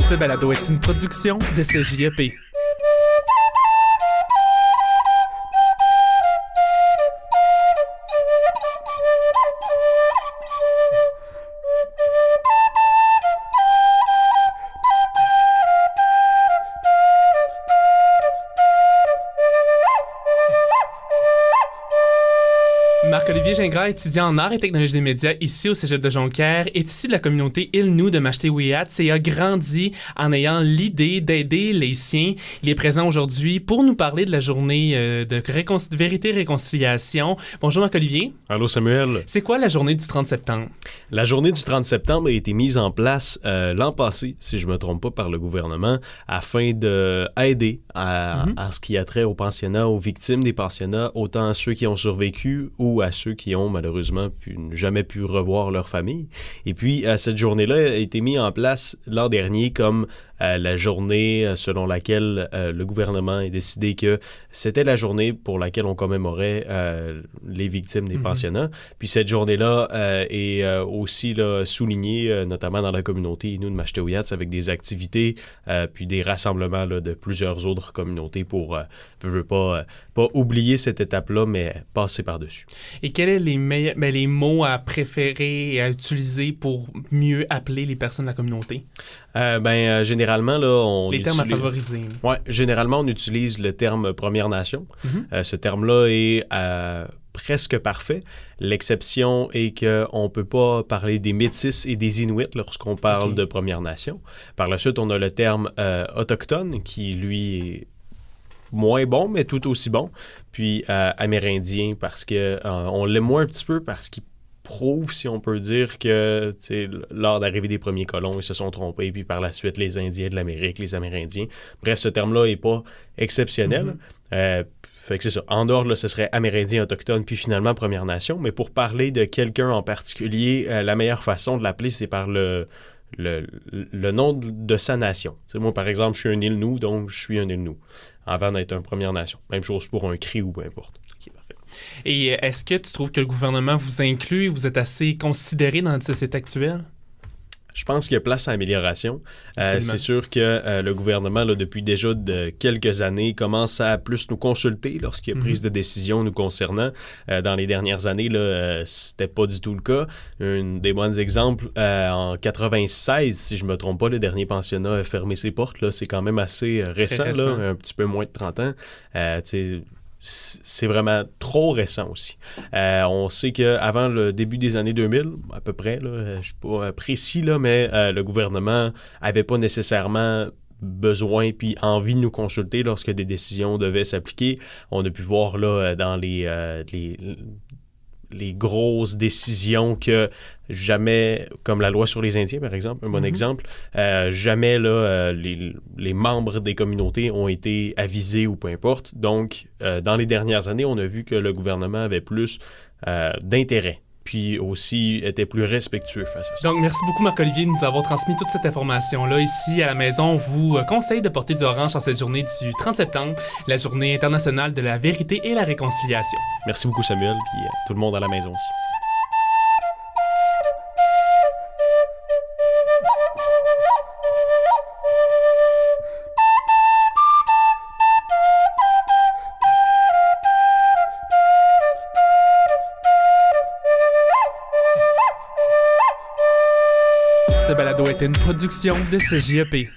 Ce balado est une production de CJEP. Marc-Olivier Gingras, étudiant en arts et technologies des médias ici au Cégep de Jonquière, est issu de la communauté Ilnou de Mashtewiyat et a grandi en ayant l'idée d'aider les siens. Il est présent aujourd'hui pour nous parler de la journée de vérité et réconciliation. Bonjour Marc-Olivier. Allô Samuel. C'est quoi la journée du 30 septembre? La journée du 30 septembre a été mise en place l'an passé, si je ne me trompe pas, par le gouvernement, afin d'aider à ce qui a trait aux pensionnats, aux victimes des pensionnats, autant à ceux qui ont survécu ou à ceux qui ont malheureusement jamais pu revoir leur famille. Et puis, cette journée-là a été mise en place l'an dernier comme la journée selon laquelle le gouvernement a décidé que c'était la journée pour laquelle on commémorait les victimes des pensionnats. Puis cette journée-là est aussi là, soulignée, notamment dans la communauté Innu de Mashtewiyat, avec des activités puis des rassemblements là, de plusieurs autres communautés pour pas oublier cette étape-là, mais passer par-dessus. Et quels sont les mots à préférer et à utiliser pour mieux appeler les personnes de la communauté? Généralement, là, les termes à favoriser. Oui, généralement, on utilise le terme Première Nation. Ce terme-là est presque parfait. L'exception est qu'on ne peut pas parler des Métis et des Inuits lorsqu'on parle de Première Nation. Par la suite, on a le terme Autochtone qui, lui, est moins bon, mais tout aussi bon. Puis Amérindien, parce que on l'aime moins un petit peu parce qu'il prouve, si on peut dire, que lors d'arrivée des premiers colons, ils se sont trompés, puis par la suite, les Indiens de l'Amérique, les Amérindiens. Bref, ce terme-là n'est pas exceptionnel. Fait que c'est ça. En dehors, là, ce serait Amérindien, Autochtone, puis finalement Première Nation. Mais pour parler de quelqu'un en particulier, la meilleure façon de l'appeler, c'est par le nom de sa nation. T'sais, moi, par exemple, je suis un Ilnou, donc je suis un Ilnou, avant d'être une Première Nation. Même chose pour un Cri ou peu importe. OK, parfait. Et est-ce que tu trouves que le gouvernement vous inclut, vous êtes assez considéré dans notre société actuelle? Je pense qu'il y a place à amélioration. C'est sûr que le gouvernement, là, depuis déjà quelques années, commence à plus nous consulter lorsqu'il y a prise de décision nous concernant. Dans les dernières années, là, c'était pas du tout le cas. Un des bons exemples, en 96, si je me trompe pas, le dernier pensionnat a fermé ses portes. Là, c'est quand même assez récent, là, un petit peu moins de 30 ans. C'est vraiment trop récent aussi. On sait qu'avant le début des années 2000, à peu près, là, je ne suis pas précis, là, mais le gouvernement n'avait pas nécessairement besoin puis envie de nous consulter lorsque des décisions devaient s'appliquer. On a pu voir là, dans les grosses décisions que jamais, comme la loi sur les Indiens, par exemple, un bon exemple, jamais là, les membres des communautés ont été avisés ou peu importe. Donc, dans les dernières années, on a vu que le gouvernement avait plus d'intérêt, puis aussi était plus respectueux face à ça. Donc, merci beaucoup Marc-Olivier de nous avoir transmis toute cette information-là. Ici, à la maison, on vous conseille de porter du orange en cette journée du 30 septembre, la journée internationale de la vérité et la réconciliation. Merci beaucoup Samuel, puis tout le monde à la maison aussi. Ce balado est une production de CJEP.